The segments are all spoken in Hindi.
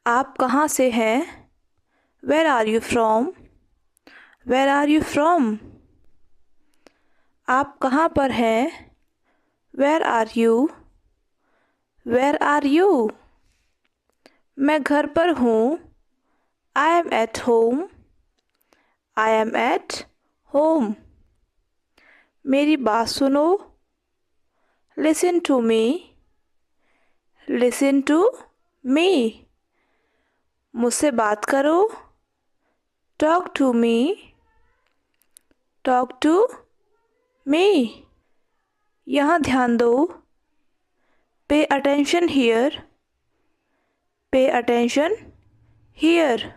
आप कहाँ से हैं? Where are you from? Where are you from? आप कहाँ पर हैं? Where are you? Where are you? मैं घर पर हूँ। I am at home. I am at home. मेरी बात सुनो। Listen to me. Listen to me. मुझसे बात करो। Talk to me. Talk to me. यहाँ ध्यान दो। Pay attention here. Pay attention here.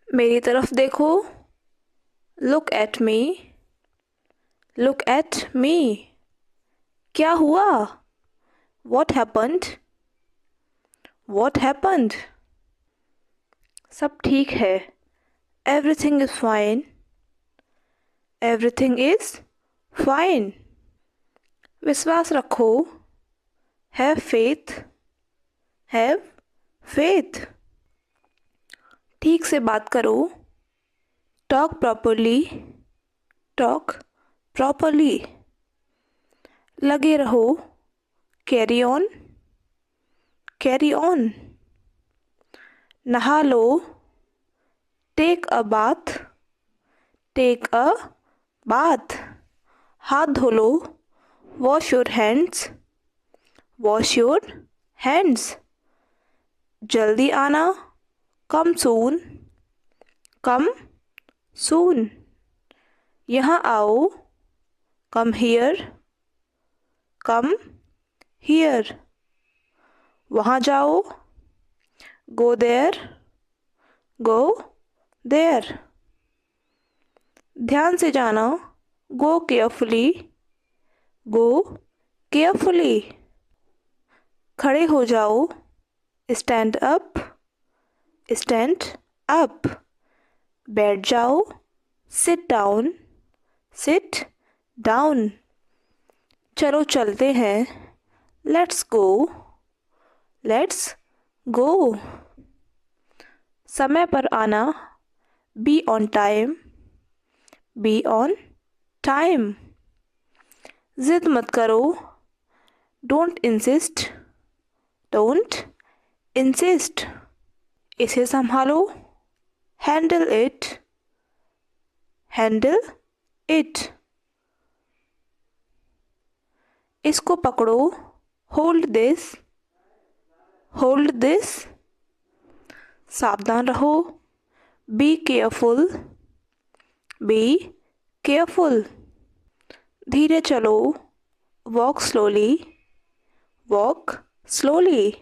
मेरी तरफ देखो। Look at me. Look at मी। क्या हुआ? What happened? What happened? सब ठीक है। Everything is fine. Everything is fine. विश्वास रखो। Have faith. Have faith. ठीक से बात करो। Talk properly. Talk properly. लगे रहो। Carry on. Carry on. नहा लो। Take a bath. Take a bath. हाथ धो लो। Wash your hands. Wash your hands. जल्दी आना। Come soon. Come soon. यहाँ आओ। Come here. Come here. वहाँ जाओ। Go there. Go there. ध्यान से जाना। Go carefully. Go carefully. खड़े हो जाओ। Stand up. Stand up. बैठ जाओ। Sit down. Sit down. चलो चलते हैं। Let's go. Let's go. समय पर आना। Be on time. Be on time. जिद मत करो। Don't insist. Don't insist. इसे संभालो। Handle it. Handle it. इसको पकड़ो। Hold this. Hold this. सावधान रहो। Be careful. Be careful. धीरे चलो। Walk slowly. Walk slowly.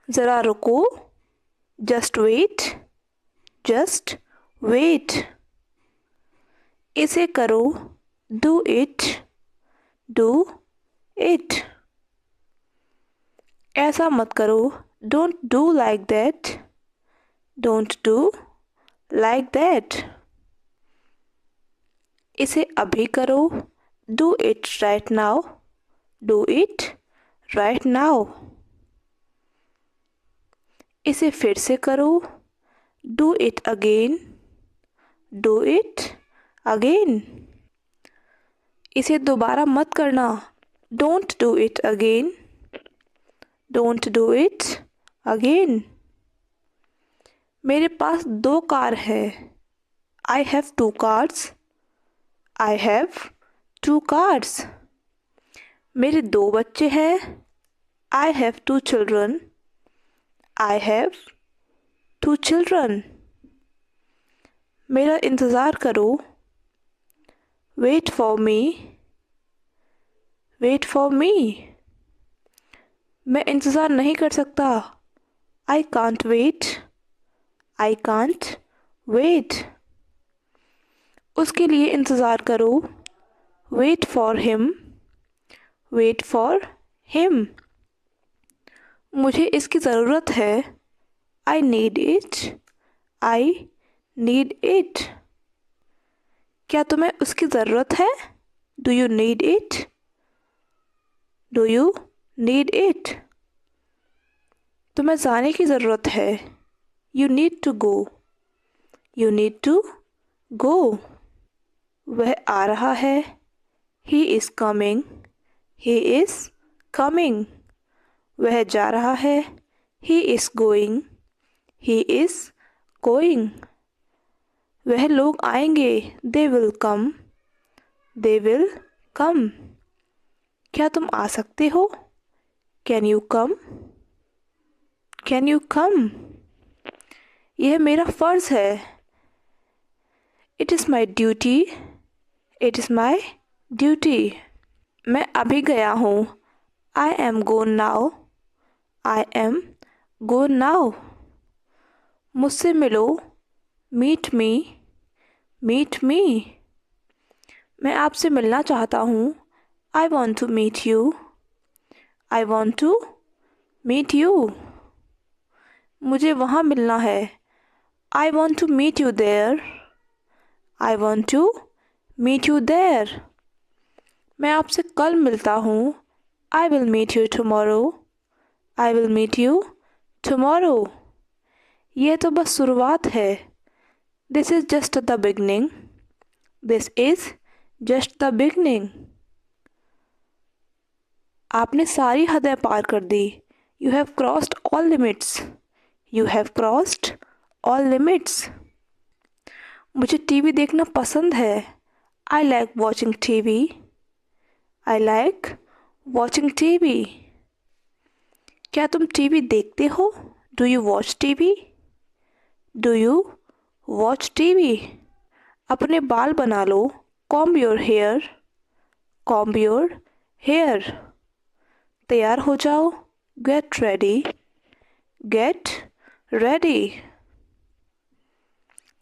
ज़रा रुको। Just wait. Just wait. इसे करो। Do it. Do it. ऐसा मत करो। Don't do like that. Don't do like that. इसे अभी करो। Do it right now. Do it right now. इसे फिर से करो। Do it again. Do it again. इसे दोबारा मत करना। Don't do it again. Don't do it again. मेरे पास 2 कार है। I have 2 cars. I have 2 cars. मेरे 2 बच्चे हैं। I have 2 children. I have 2 children. मेरा इंतज़ार करो। Wait for me. Wait for me. मैं इंतज़ार नहीं कर सकता। I can't wait. I can't wait. उसके लिए इंतज़ार करो। Wait for him. Wait for him. मुझे इसकी ज़रूरत है। I need it. I need it. क्या तुम्हें उसकी ज़रूरत है? Do you need it? Do you need it? तुम्हें जाने की ज़रूरत है। You need to go. You need to go. वह आ रहा है। He is coming. He is coming. वह जा रहा है। He is going. He is going. वह लोग आएंगे। They will come. They will come. क्या तुम आ सकते हो? Can you come? Can you come? यह मेरा फ़र्ज़ है। It is my duty. It is my duty. मैं अभी गया हूँ। I am gone now. I am gone now. मुझसे मिलो। Meet me. Meet me. मैं आपसे मिलना चाहता हूँ। I want to meet you. I want to meet you. मुझे वहाँ मिलना है। I want to meet you there. I want to meet you there. मैं आपसे कल मिलता हूँ। I will meet you tomorrow. I will meet you tomorrow. यह तो बस शुरुआत है। This is just the beginning. This is just the beginning. आपने सारी हदें पार कर दी। You have crossed all limits. You have crossed all limits. मुझे टीवी देखना पसंद है। I like watching TV. I like watching TV. क्या तुम टीवी देखते हो? Do you watch TV? Do you watch TV? अपने बाल बना लो। Comb your hair. Comb your hair. तैयार हो जाओ। Get ready. Get ready.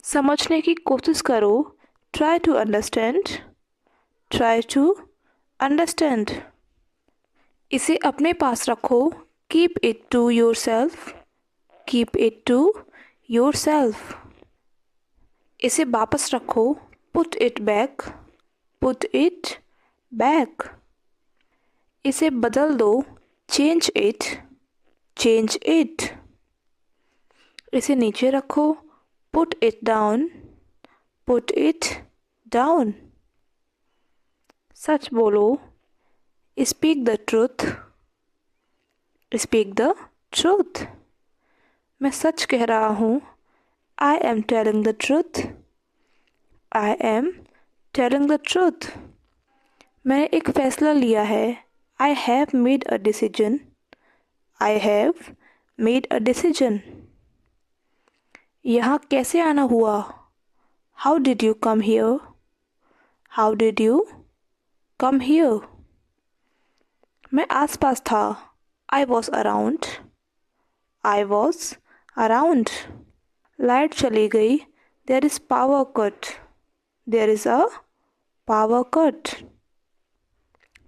समझने की कोशिश करो। Try to understand. Try to understand. इसे अपने पास रखो। Keep it to yourself. Keep it to yourself. इसे वापस रखो। Put it back. Put it back. इसे बदल दो। Change it. Change it. इसे नीचे रखो। Put it down. Put it down. सच बोलो। Speak the truth. Speak the truth. मैं सच कह रहा हूँ। I am telling the truth. I am telling the truth. मैंने एक फ़ैसला लिया है। आई have made a decision. I have made a decision. यहाँ कैसे आना हुआ? How did you come here? How did you come here? मैं आसपास था। I was around. I was around. Light चली गई। There is power cut. There is a power cut.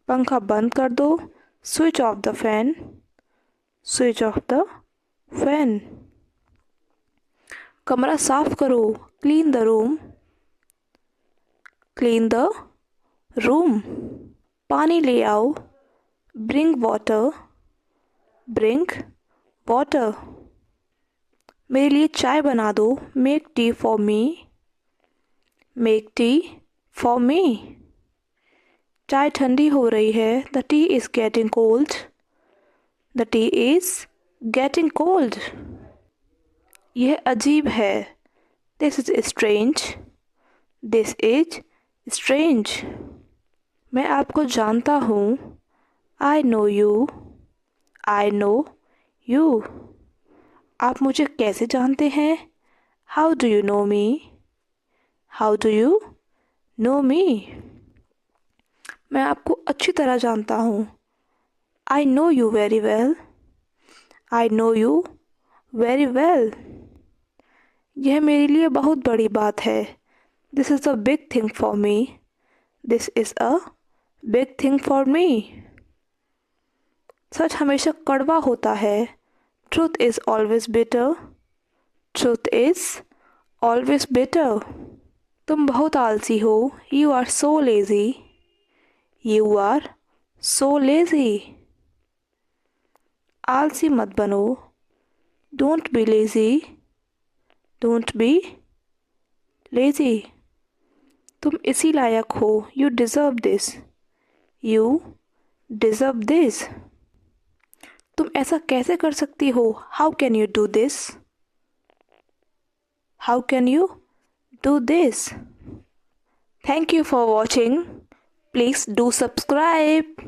पंखा बंद कर दो। Switch off the fan. Switch off the fan. कमरा साफ करो। Clean the room. Clean the room. पानी ले आओ। Bring water. Bring water. मेरे लिए चाय बना दो। Make tea for me. Make tea for me. चाय ठंडी हो रही है। The tea is getting cold. The tea is getting cold. यह अजीब है। This is strange. This is strange. मैं आपको जानता हूँ। I know you. I know you. आप मुझे कैसे जानते हैं? How do you know me? How do you know me? मैं आपको अच्छी तरह जानता हूँ। I know you very well. I know you very well. यह मेरे लिए बहुत बड़ी बात है। This is a big thing for me. This is a big thing for me. सच हमेशा कड़वा होता है। Truth is always bitter. Truth is always bitter. तुम बहुत आलसी हो। You are so lazy. You are so lazy. आलसी मत बनो। Don't be lazy. Don't be lazy. तुम इसी लायक हो. You deserve this. You deserve this. तुम ऐसा कैसे कर सकती हो? How can you do this? How can you do this? Thank you for watching. Please do subscribe.